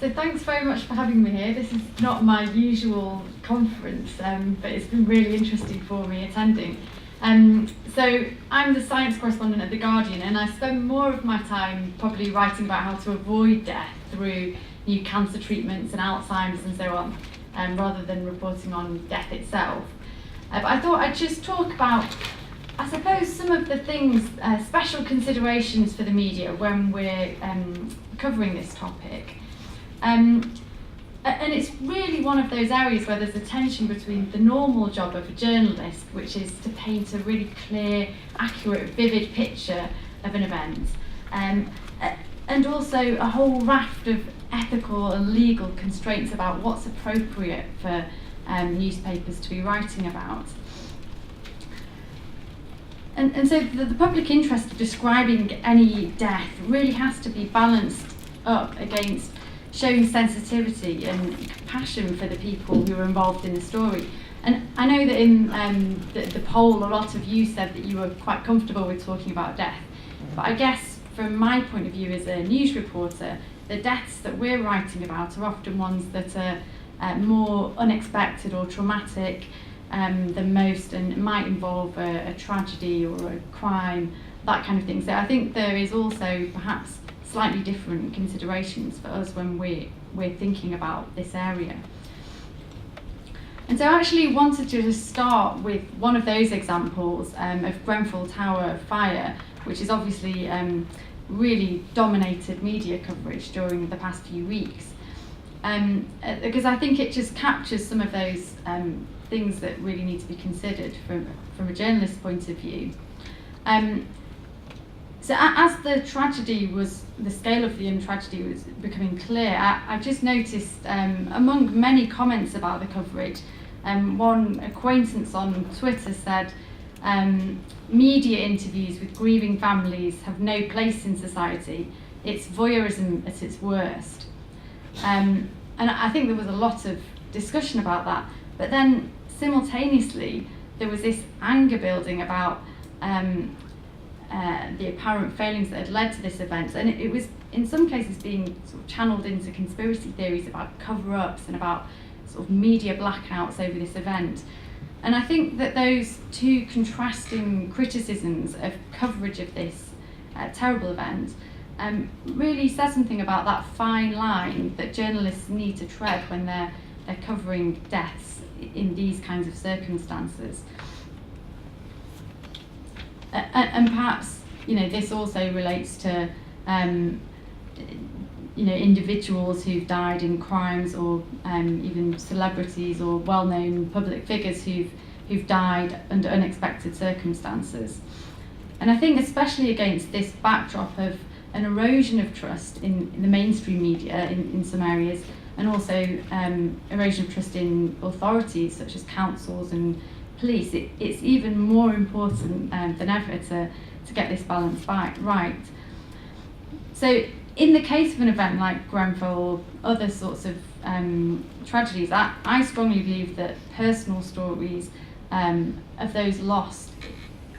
So thanks very much for having me here. This is not my usual conference, but it's been really interesting for me attending. So I'm the science correspondent at The Guardian, and I spend more of my time probably writing about how to avoid death through new cancer treatments and Alzheimer's and so on, rather than reporting on death itself. But I thought I'd just talk about, I suppose, some of the things, special considerations for the media when we're covering this topic. And it's really one of those areas where there's a tension between the normal job of a journalist, which is to paint a really clear, accurate, vivid picture of an event, and also a whole raft of ethical and legal constraints about what's appropriate for newspapers to be writing about. And so the public interest of describing any death really has to be balanced up against showing sensitivity and compassion for the people who are involved in the story. And I know that in the poll, a lot of you said that you were quite comfortable with talking about death. But I guess from my point of view as a news reporter, the deaths that we're writing about are often ones that are more unexpected or traumatic than most, and might involve a tragedy or a crime, that kind of thing. So I think there is also perhaps slightly different considerations for us when we're thinking about this area. And so I actually wanted to just start with one of those examples of Grenfell Tower fire, which has obviously really dominated media coverage during the past few weeks. Because I think it just captures some of those things that really need to be considered from a journalist's point of view. So as the scale of the tragedy was becoming clear, I just noticed among many comments about the coverage, one acquaintance on Twitter said, media interviews with grieving families have no place in society. It's voyeurism at its worst. And I think there was a lot of discussion about that. But then simultaneously, there was this anger building about the apparent failings that had led to this event, and it was in some cases being sort of channeled into conspiracy theories about cover-ups and about sort of media blackouts over this event. And I think that those two contrasting criticisms of coverage of this terrible event really says something about that fine line that journalists need to tread when they're covering deaths in these kinds of circumstances. And perhaps, this also relates to, individuals who've died in crimes, or even celebrities or well-known public figures who've died under unexpected circumstances. And I think especially against this backdrop of an erosion of trust in the mainstream media in some areas, and also erosion of trust in authorities such as councils and police, it's even more important than ever to get this balance right. So in the case of an event like Grenfell or other sorts of tragedies, I strongly believe that personal stories of those lost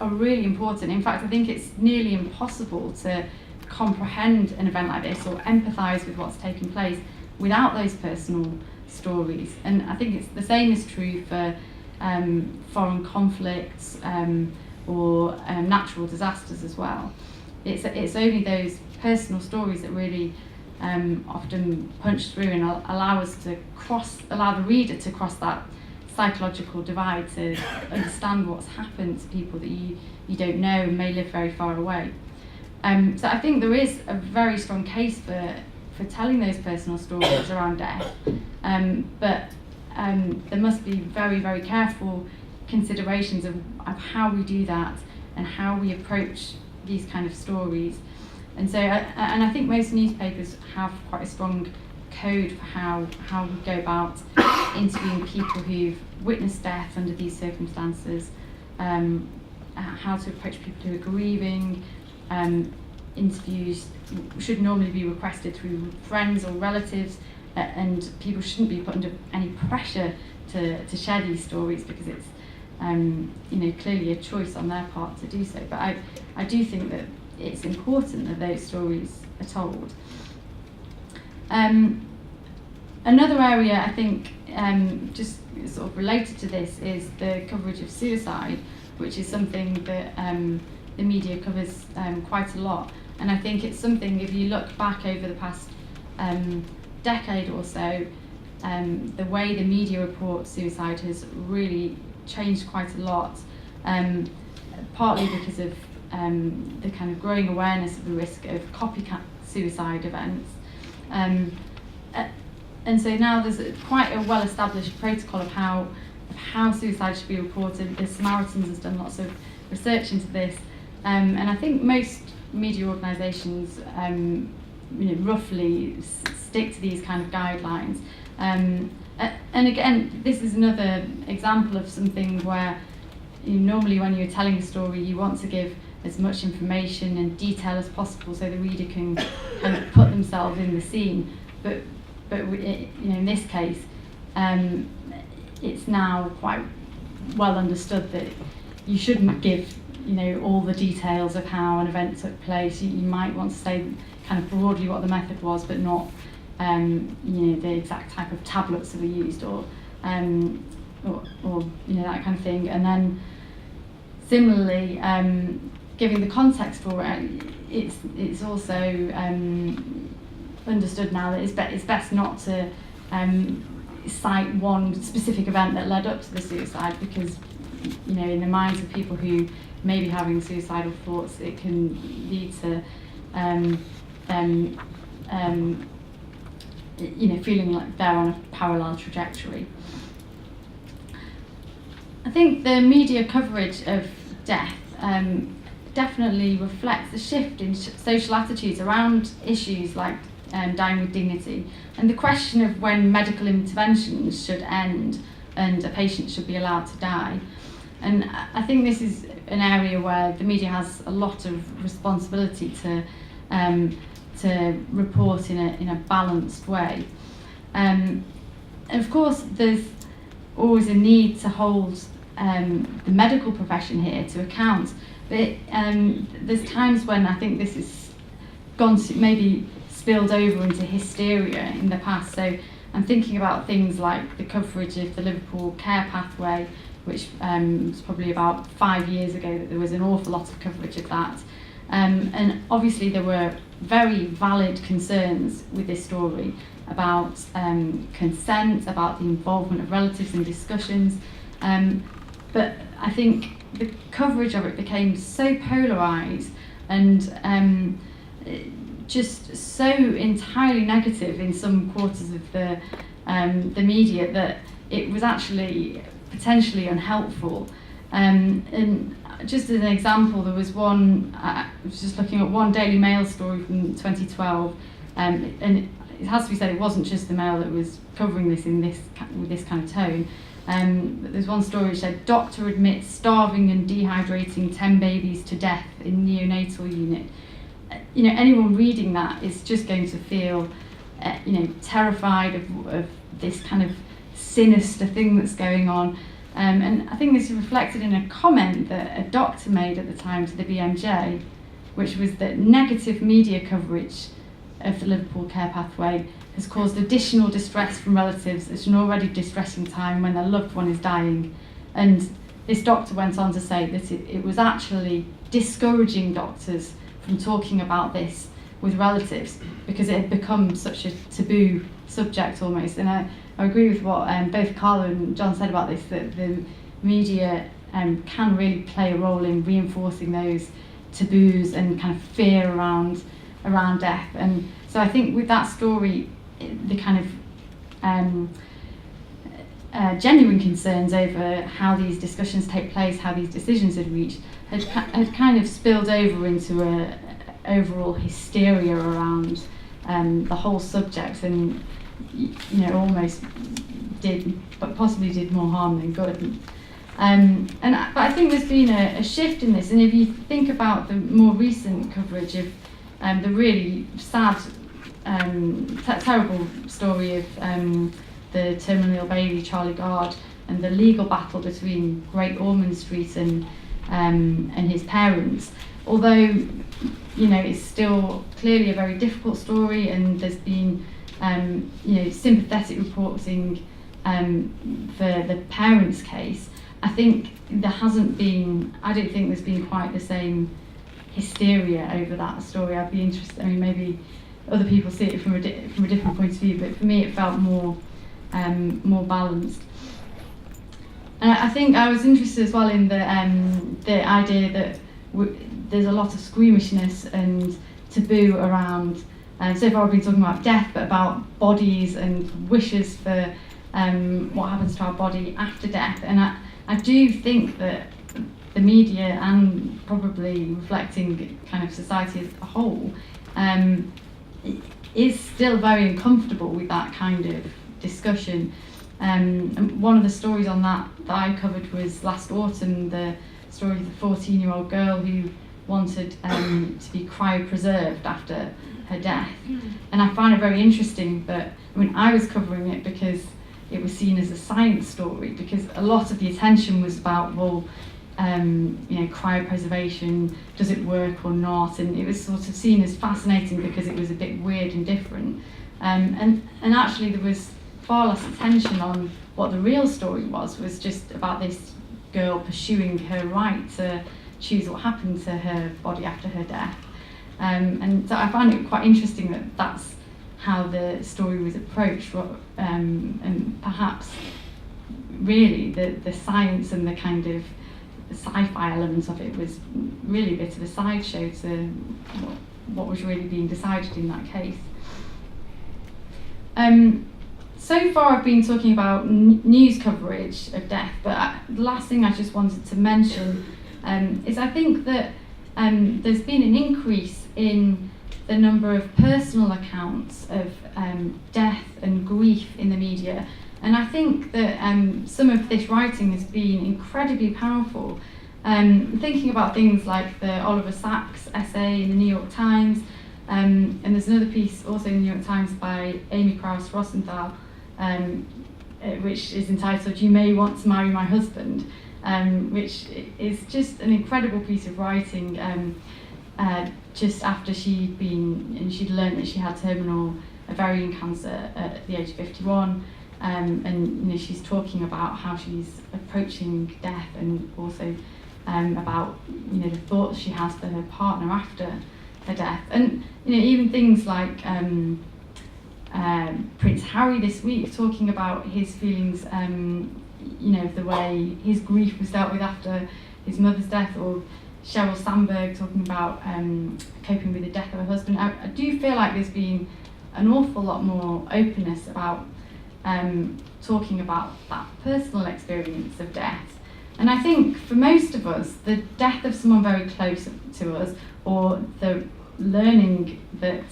are really important. In fact, I think it's nearly impossible to comprehend an event like this or empathise with what's taken place without those personal stories. And I think the same is true for foreign conflicts or natural disasters as well. It's only those personal stories that really often punch through and allow the reader to cross that psychological divide, to understand what's happened to people that you don't know and may live very far away. So I think there is a very strong case for telling those personal stories around death, but there must be very, very careful considerations of how we do that and how we approach these kind of stories. And so, and I think most newspapers have quite a strong code for how we go about interviewing people who've witnessed death under these circumstances, how to approach people who are grieving. Interviews should normally be requested through friends or relatives, and people shouldn't be put under any pressure to share these stories, because it's clearly a choice on their part to do so. But I do think that it's important that those stories are told. Another area I think just sort of related to this is the coverage of suicide, which is something that the media covers quite a lot. And I think it's something, if you look back over the past decade or so, the way the media reports suicide has really changed quite a lot, partly because of the kind of growing awareness of the risk of copycat suicide events. And so now there's quite a well-established protocol of how suicide should be reported. The Samaritans has done lots of research into this, and I think most media organisations roughly stick to these kind of guidelines. And again, this is another example of something where normally when you're telling a story, you want to give as much information and detail as possible so the reader can kind of put themselves in the scene. But in this case, it's now quite well understood that you shouldn't give all the details of how an event took place. You might want to say kind of broadly what the method was, but not the exact type of tablets that were used or that kind of thing. And then similarly, giving the context for it, it's also understood now that it's best not to cite one specific event that led up to the suicide, because in the minds of people who may be having suicidal thoughts, it can lead to them feeling like they're on a parallel trajectory. I think the media coverage of death definitely reflects a shift in social attitudes around issues like dying with dignity, and the question of when medical interventions should end and a patient should be allowed to die. And I think this is an area where the media has a lot of responsibility to report in a balanced way. And of course, there's always a need to hold the medical profession here to account. But there's times when I think this has gone to maybe spilled over into hysteria in the past. So I'm thinking about things like the coverage of the Liverpool care pathway, which was probably about 5 years ago that there was an awful lot of coverage of that. And obviously there were very valid concerns with this story about consent, about the involvement of relatives in discussions. But I think the coverage of it became so polarised and just so entirely negative in some quarters of the media that it was actually potentially unhelpful. And just as an example, there was one, I was just looking at one Daily Mail story from 2012, and it has to be said it wasn't just the Mail that was covering this with this kind of tone. But there's one story which said, doctor admits starving and dehydrating 10 babies to death in neonatal unit. Anyone reading that is just going to feel terrified of this kind of sinister thing that's going on. And I think this is reflected in a comment that a doctor made at the time to the BMJ, which was that negative media coverage of the Liverpool care pathway has caused additional distress from relatives at an already distressing time when their loved one is dying. And this doctor went on to say that it was actually discouraging doctors from talking about this with relatives because it had become such a taboo subject almost. And I agree with what both Carla and John said about this, that the media can really play a role in reinforcing those taboos and kind of fear around death. And so I think with that story, the kind of genuine concerns over how these discussions take place, how these decisions had reached, had kind of spilled over into a overall hysteria around the whole subject, and almost possibly did more harm than good. But I think there's been a shift in this, and if you think about the more recent coverage of the really sad, terrible story of the terminally ill baby Charlie Gard and the legal battle between Great Ormond Street and his parents, although it's still clearly a very difficult story, and there's been sympathetic reporting for the parents' case, I think I don't think there's been quite the same hysteria over that story. I'd be interested, I mean, maybe other people see it from a different point of view, but for me it felt more balanced. And I think I was interested as well in the idea that there's a lot of squeamishness and taboo around, so far we've been talking about death, but about bodies and wishes for what happens to our body after death. And I do think that the media, and probably reflecting kind of society as a whole, is still very uncomfortable with that kind of discussion. And one of the stories on that I covered was last autumn, the story of the 14-year-old girl who wanted to be cryopreserved after her death. And I find it very interesting, but I mean, I was covering it because it was seen as a science story, because a lot of the attention was about, well, cryopreservation, does it work or not? And it was sort of seen as fascinating because it was a bit weird and different. And actually there was far less attention on what the real story was just about this girl pursuing her right to choose what happened to her body after her death. And so I found it quite interesting that that's how the story was approached, and perhaps really the science and the kind of the sci-fi elements of it was really a bit of a sideshow to what was really being decided in that case. So far I've been talking about news coverage of death, but the last thing I just wanted to mention is I think that there's been an increase in the number of personal accounts of death and grief in the media. And I think that some of this writing has been incredibly powerful. Thinking about things like the Oliver Sacks essay in the New York Times, and there's another piece also in the New York Times by Amy Krauss Rosenthal, which is entitled "You May Want to Marry My Husband," which is just an incredible piece of writing. Just after she'd learned that she had terminal ovarian cancer at the age of 51. And she's talking about how she's approaching death, and also about the thoughts she has for her partner after her death. And even things like Prince Harry this week talking about his feelings, the way his grief was dealt with after his mother's death, or Sheryl Sandberg talking about coping with the death of her husband. I do feel like there's been an awful lot more openness about talking about that personal experience of death. And I think for most of us, the death of someone very close to us, or the learning that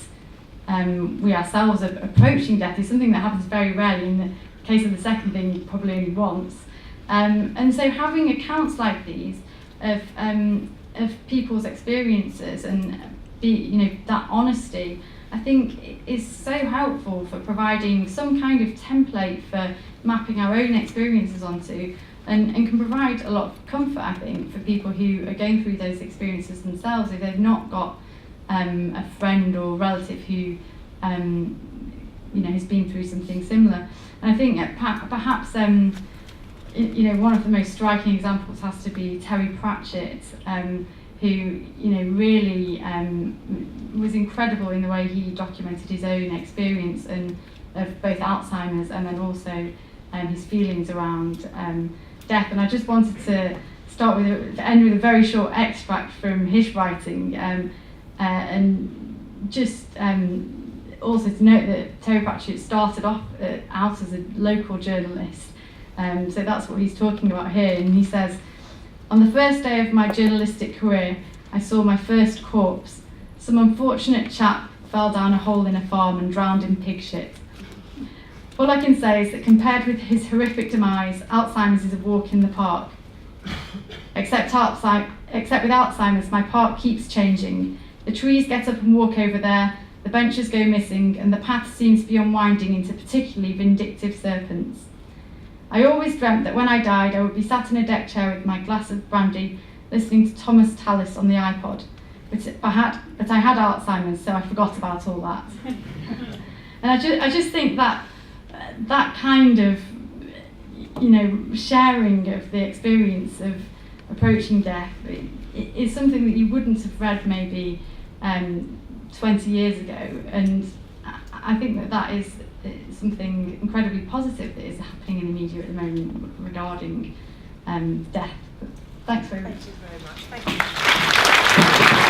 we ourselves are approaching death, is something that happens very rarely. In the case of the second thing, probably only once. And so having accounts like these of people's experiences and that honesty, I think is so helpful for providing some kind of template for mapping our own experiences onto, and can provide a lot of comfort, I think, for people who are going through those experiences themselves, if they've not got a friend or relative who has been through something similar. And I think perhaps one of the most striking examples has to be Terry Pratchett, who really was incredible in the way he documented his own experience and of both Alzheimer's, and then also his feelings around death. And I just wanted to end with a very short extract from his writing, and just also to note that Terry Pratchett started off out as a local journalist. So that's what he's talking about here, and he says, "On the first day of my journalistic career, I saw my first corpse. Some unfortunate chap fell down a hole in a farm and drowned in pig shit. All I can say is that compared with his horrific demise, Alzheimer's is a walk in the park. Except with Alzheimer's, my park keeps changing. The trees get up and walk over there, the benches go missing, and the path seems to be unwinding into particularly vindictive serpents. I always dreamt that when I died, I would be sat in a deck chair with my glass of brandy, listening to Thomas Tallis on the iPod. But I had Alzheimer's, so I forgot about all that." And I just think that that kind of, sharing of the experience of approaching death is something that you wouldn't have read maybe 20 years ago, and I think that is something incredibly positive that is happening in the media at the moment regarding death. Thanks very much. Thank you very much. Thank you.